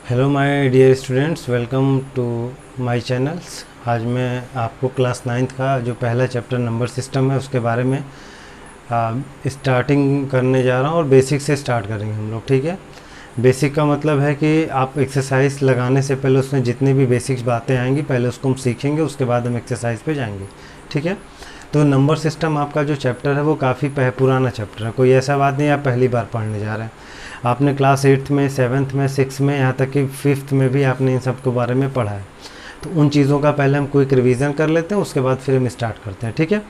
Hello my dear students, welcome to my channels. आज मैं आपको क्लास 9th का जो पहला चैप्टर नंबर सिस्टम है उसके बारे में स्टार्टिंग करने जा रहा हूँ और बेसिक से स्टार्ट करेंगे हम लोग। ठीक है, बेसिक का मतलब है कि आप एक्सरसाइज लगाने से पहले उसमें जितनी भी बेसिक्स बातें आएंगी पहले उसको हम सीखेंगे, उसके बाद हम एक्सरसाइज पे जाएंगे। ठीक है, तो नंबर सिस्टम आपका जो चैप्टर है वो काफ़ी पुराना चैप्टर है, कोई ऐसा बात नहीं आप पहली बार पढ़ने जा रहे हैं। आपने क्लास 8th में, 7th में, 6th में, यहाँ तक कि 5th में भी आपने इन सब के बारे में पढ़ा है। तो उन चीज़ों का पहले हम क्विक रिवीजन कर लेते हैं, उसके बाद फिर हम स्टार्ट करते हैं। ठीक है,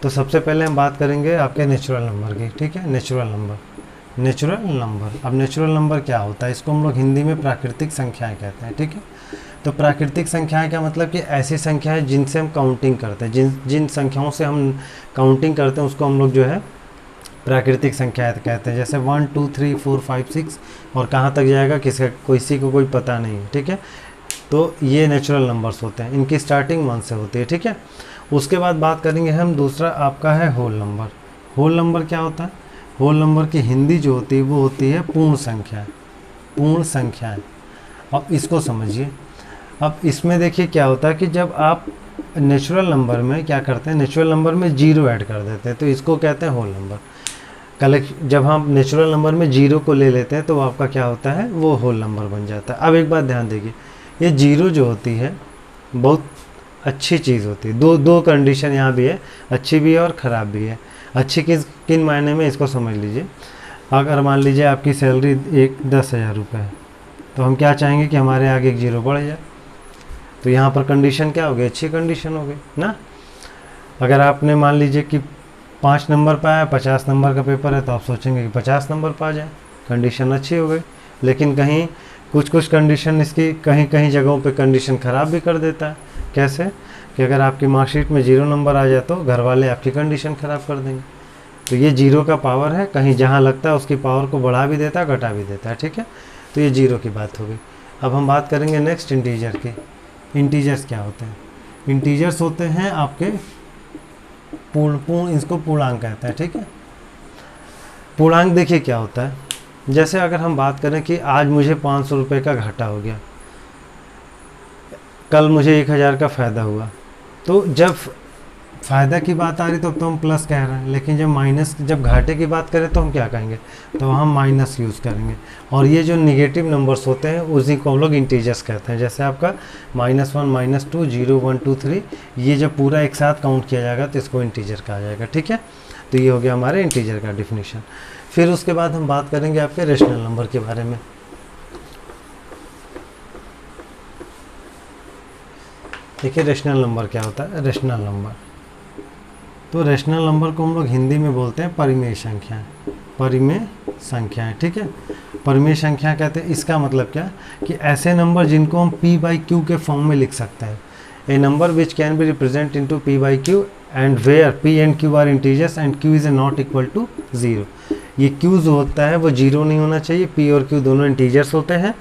तो सबसे पहले हम बात करेंगे आपके नेचुरल नंबर की। ठीक है, नेचुरल नंबर। अब नेचुरल नंबर क्या होता है, इसको हम लोग हिंदी में प्राकृतिक संख्याएँ कहते हैं। ठीक है, तो प्राकृतिक संख्याएँ का मतलब कि ऐसी संख्याएँ जिनसे हम काउंटिंग करते हैं, जिन संख्याओं से हम काउंटिंग करते हैं उसको हम लोग जो है प्राकृतिक संख्या कहते हैं। जैसे 1 2 3 4 5 6 और कहाँ तक जाएगा किसी को कोई पता नहीं है। ठीक है, तो ये नेचुरल नंबर्स होते हैं, इनकी स्टार्टिंग 1 से होती है। ठीक है, उसके बाद बात करेंगे हम दूसरा आपका है होल नंबर। होल नंबर क्या होता है? होल नंबर की हिंदी जो होती है वो होती है पूर्ण संख्याएँ। अब इसको समझिए। अब इसमें देखिए क्या होता है कि जब आप नेचुरल नंबर में क्या करते हैं, नेचुरल नंबर में जीरो ऐड कर देते हैं, तो इसको कहते हैं होल नंबर। जब हम नेचुरल नंबर में जीरो को ले लेते हैं तो आपका क्या होता है, वो होल नंबर बन जाता है। अब एक बात ध्यान देखिए, ये जीरो जो होती है बहुत अच्छी चीज़ होती है। दो कंडीशन यहाँ भी है, अच्छी भी है और ख़राब भी है। अच्छी किन मायने में, इसको समझ लीजिए। अगर मान लीजिए आपकी सैलरी 10,000 रुपये है, तो हम क्या चाहेंगे कि हमारे आगे एक जीरो बढ़ जाए, तो यहाँ पर कंडीशन क्या हो गई, अच्छी कंडीशन हो गई ना। अगर आपने मान लीजिए कि 5 नंबर पर आया, 50 नंबर का पेपर है, तो आप सोचेंगे कि 50 नंबर पर आ जाए, कंडीशन अच्छी हो गई। लेकिन कहीं कुछ कंडीशन इसकी कहीं जगहों पे कंडीशन ख़राब भी कर देता है। कैसे कि अगर आपकी मार्कशीट में 0 नंबर आ जाए तो घर वाले आपकी कंडीशन ख़राब कर देंगे। तो ये जीरो का पावर है, कहीं जहाँ लगता है उसकी पावर को बढ़ा भी देता है, घटा भी देता है। ठीक है, तो ये जीरो की बात हो गई। अब हम बात करेंगे नेक्स्ट इंटीजर की। इंटीजर्स क्या होते हैं? इंटीजर्स होते हैं आपके पूर्ण, इसको पूर्णांक कहते हैं। ठीक है, पूर्णांक देखिए क्या होता है। जैसे अगर हम बात करें कि आज मुझे 500 रुपये का घाटा हो गया, कल मुझे 1000 का फ़ायदा हुआ, तो जब फ़ायदा की बात आ रही तो हम प्लस कह रहे हैं, लेकिन जब घाटे की बात करें तो हम क्या कहेंगे, तो हम माइनस यूज़ करेंगे। और ये जो निगेटिव नंबर्स होते हैं उसी को हम लोग इंटीजर्स कहते हैं। जैसे आपका -1 -2 0 1 2 3, ये जब पूरा एक साथ काउंट किया जाएगा तो इसको इंटीजर कहा जाएगा। ठीक है, तो ये हो गया हमारे इंटीजर का डिफिनीशन। फिर उसके बाद हम बात करेंगे आपके रेशनल नंबर के बारे में। देखिए रेशनल नंबर क्या होता है। रेशनल नंबर, तो रेशनल नंबर को हम लोग हिंदी में बोलते हैं परिमेय संख्याएं। ठीक है, परिमेय संख्या कहते हैं। इसका मतलब क्या कि ऐसे नंबर जिनको हम p/q के फॉर्म में लिख सकते हैं। A number which can be represent into p/q and where p and q are integers and q is not equal to 0। ये q जो होता है वो 0 नहीं होना चाहिए, p और q दोनों इंटीजर्स होते हैं।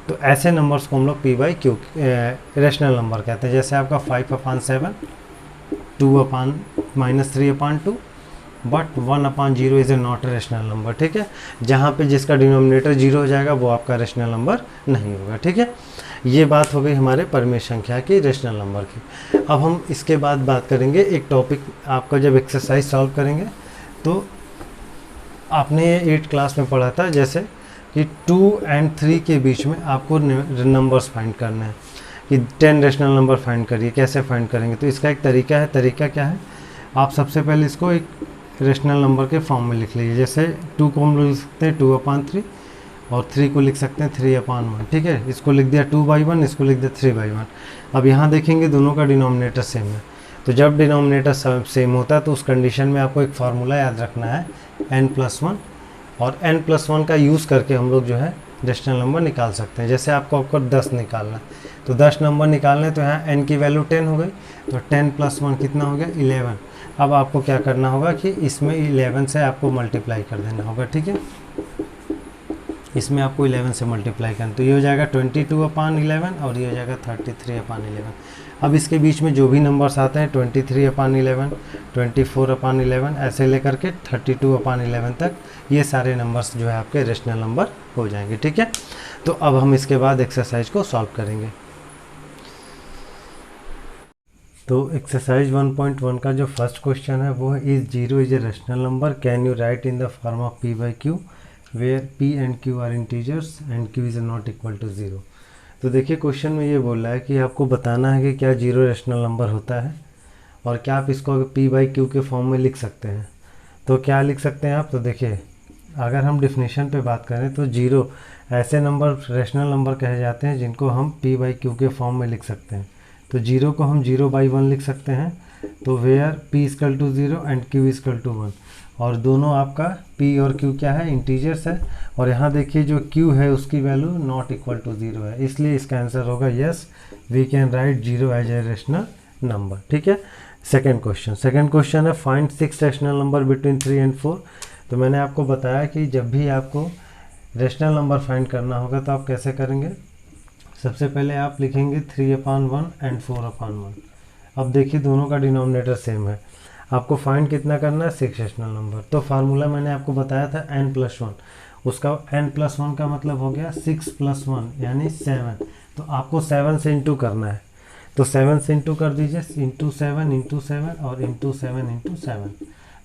तो ऐसे नंबर्स को हम लोग p/q रेशनल नंबर कहते हैं। जैसे आपका 5/7, 2/-3/2, but 1/0 is a not a rational number. ठीक है, जहाँ पे जिसका डिनोमिनेटर 0 हो जाएगा वो आपका रेशनल नंबर नहीं होगा। ठीक है, ये बात हो गई हमारे परिमेय संख्या की, रेशनल नंबर की। अब हम इसके बाद बात करेंगे एक टॉपिक, आपका जब एक्सरसाइज सॉल्व करेंगे तो आपने 8 क्लास में पढ़ा था, जैसे कि 2 और 3 के बीच में आपको नंबर्स फाइंड करने हैं कि 10 रेशनल नंबर फाइंड करिए। कैसे फाइंड करेंगे, तो इसका एक तरीका है। तरीका क्या है, आप सबसे पहले इसको एक रेशनल नंबर के फॉर्म में लिख लीजिए। जैसे 2 को हम लोग लिख सकते हैं 2/3 और 3 को लिख सकते हैं 3/1। ठीक है, इसको लिख दिया 2/1, इसको लिख दिया 3/1। अब यहाँ देखेंगे दोनों का डिनोमिनेटर सेम है, तो जब डिनोमिनेटर सेम होता है तो उस कंडीशन में आपको एक फार्मूला याद रखना है n+1, और n+1 का यूज़ करके हम लोग जो है रेशनल नंबर निकाल सकते हैं। जैसे आपको 10 निकालना है, तो 10 नंबर निकालने, तो यहाँ n की वैल्यू 10 हो गई, तो 10 + 1 कितना हो गया, 11। अब आपको क्या करना होगा कि इसमें 11 से आपको मल्टीप्लाई कर देना होगा। ठीक है, इसमें आपको 11 से मल्टीप्लाई करना, तो ये हो जाएगा 22/11 और ये हो जाएगा 33/11। अब इसके बीच में जो भी नंबर्स आते हैं 23/11, 24/11, ऐसे लेकर के 32/11 तक, ये सारे नंबर्स जो है आपके रेशनल नंबर हो जाएंगे। ठीक है, तो अब हम इसके बाद एक्सरसाइज को सॉल्व करेंगे। तो एक्सरसाइज 1.1 का जो फर्स्ट क्वेश्चन है वो है, is 0 is a rational number, can you write in the form of p by q where p and q are integers and q is not equal to 0। तो देखिए question में ये बोल रहा है कि आपको बताना है कि क्या 0 रैशनल नंबर होता है और क्या आप इसको p बाई क्यू के फॉर्म में लिख सकते हैं। तो क्या लिख सकते हैं आप, तो देखिए अगर हम डिफिनेशन पे बात करें तो 0 ऐसे नंबर रैशनल नंबर कहे जाते हैं जिनको हम p बाई क्यू के फॉर्म में लिख सकते हैं। तो 0 को हम 0/1 लिख सकते हैं, तो where p equal to 0 and q equal to 1, और दोनों आपका p और q क्या है, इंटीजर्स है। और यहाँ देखिए जो q है उसकी वैल्यू नॉट इक्वल टू 0 है, इसलिए इसका आंसर होगा yes, we can write 0 as a rational number. ठीक है। सेकेंड क्वेश्चन है, find 6 rational number between 3 and 4। तो मैंने आपको बताया कि जब भी आपको रैशनल नंबर फाइंड करना होगा तो आप कैसे करेंगे, सबसे पहले आप लिखेंगे 3/1 एंड 4/1। अब देखिए दोनों का डिनोमिनेटर सेम है, आपको फाइंड कितना करना है, 6 रैशनल नंबर। तो फार्मूला मैंने आपको बताया था n+1, उसका n+1 का मतलब हो गया 6 + 1 यानी 7। तो आपको 7 से इंटू करना है, तो 7 से इंटू कर दीजिए, इंटू 7 और इंटू 7।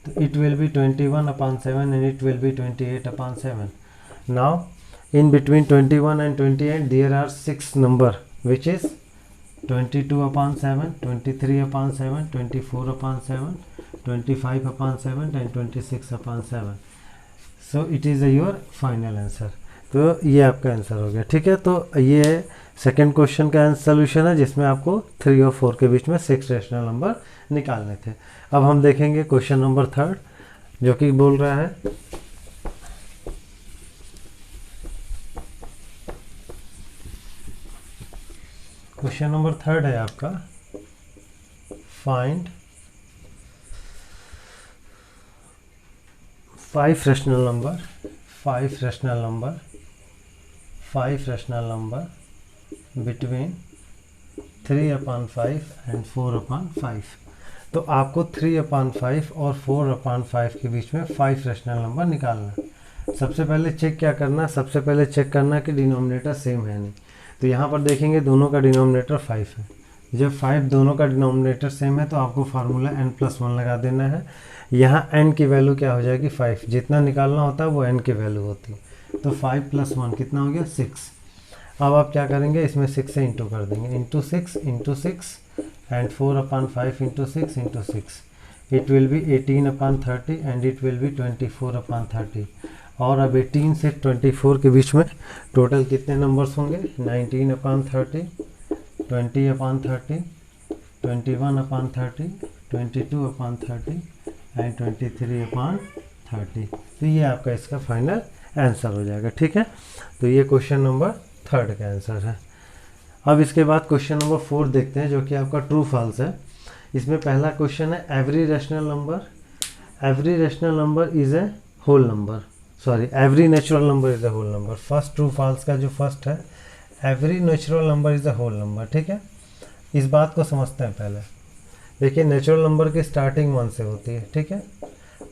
तो it will be 21/7 and it will be 28/7। Now in between 21 and 28 there are 6 number which is 22/7, 23/7, 24/7, 25/7 and 26/7। so it is your final answer। तो ये आपका आंसर हो गया। ठीक है, तो ये सेकंड क्वेश्चन का सोल्यूशन है जिसमें आपको 3 और 4 के बीच में 6 रैशनल नंबर निकालने थे। अब हम देखेंगे क्वेश्चन नंबर 3 जो कि बोल रहा है, क्वेश्चन नंबर 3 है आपका, find 5 rational number between 3/5 and 4/5। तो आपको 3/5 और 4/5 के बीच में 5 रैशनल नंबर निकालना। सबसे पहले चेक क्या करना, सबसे पहले चेक करना कि डिनोमिनेटर सेम है नहीं। तो यहाँ पर देखेंगे दोनों का डिनोमिनेटर 5 है, जब 5 दोनों का डिनोमिनेटर सेम है तो आपको फार्मूला n+1 लगा देना है। यहाँ n की वैल्यू क्या हो जाएगी, 5, जितना निकालना होता है वो n की वैल्यू होती है। तो 5 + 1 कितना हो गया, 6। अब आप क्या करेंगे, इसमें 6 से इंटू कर देंगे, into 6 and 4/5 into 6 it will be 18/30 and it will be 24/30। और अब 18 से 24 के बीच में टोटल कितने नंबर्स होंगे, 19/30, 20/30, 21/30, 22/30 एंड 23/30। तो ये आपका इसका फाइनल आंसर हो जाएगा। ठीक है, तो ये क्वेश्चन नंबर 3 का आंसर है। अब इसके बाद क्वेश्चन नंबर 4 देखते हैं जो कि आपका ट्रू फॉल्स है। इसमें पहला क्वेश्चन है, every rational number is a whole number, sorry every natural number is a whole number. First true false का जो फर्स्ट है, every natural number is a whole number. ठीक है, इस बात को समझते हैं पहले। देखिए नेचुरल नंबर की स्टार्टिंग 1 से होती है, ठीक है,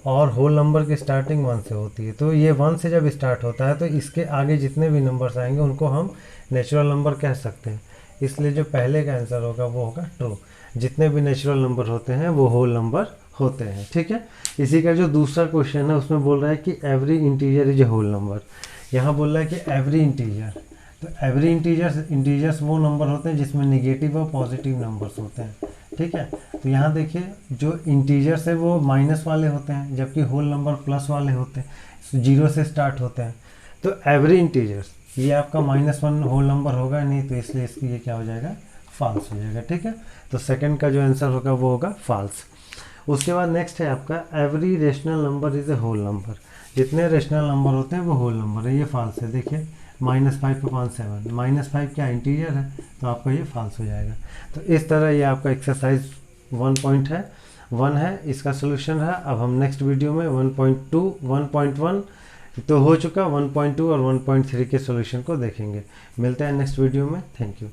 और होल नंबर की स्टार्टिंग 1 से होती है। तो ये 1 से जब स्टार्ट होता है तो इसके आगे जितने भी नंबर्स आएंगे उनको हम नेचुरल नंबर कह सकते हैं, इसलिए जो पहले का आंसर होगा वो होगा ट्रू। जितने भी नेचुरल नंबर होते हैं वो होल नंबर होते हैं। ठीक है, इसी का जो दूसरा क्वेश्चन है उसमें बोल रहा है कि every integer is a whole number. यहाँ बोल रहा है कि एवरी इंटीजर, तो एवरी इंटीजर्स वो नंबर होते हैं जिसमें नेगेटिव और पॉजिटिव नंबर्स होते हैं। ठीक है, तो यहाँ देखिए जो इंटीजर्स है वो माइनस वाले होते हैं जबकि होल नंबर प्लस वाले होते हैं, 0 से स्टार्ट होते हैं। तो एवरी इंटीजर्स ये आपका -1 होल नंबर होगा नहीं, तो इसलिए इसकी ये क्या हो जाएगा, फॉल्स हो जाएगा। ठीक है, तो सेकंड का जो आंसर होगा वो होगा फॉल्स। उसके बाद नेक्स्ट है आपका, every rational number is a whole number. जितने रेशनल नंबर होते हैं वो होल नंबर है, ये फॉल्स है। देखिए -5/7, -5 क्या इंटीजर है, तो आपका ये फॉल्स हो जाएगा। तो इस तरह ये आपका एक्सरसाइज 1.1 है, इसका सोल्यूशन है। अब हम नेक्स्ट वीडियो में 1.2, 1.1 तो हो चुका, 1.2 और 1.3 के सोल्यूशन को देखेंगे। मिलते हैं नेक्स्ट वीडियो में। Thank you.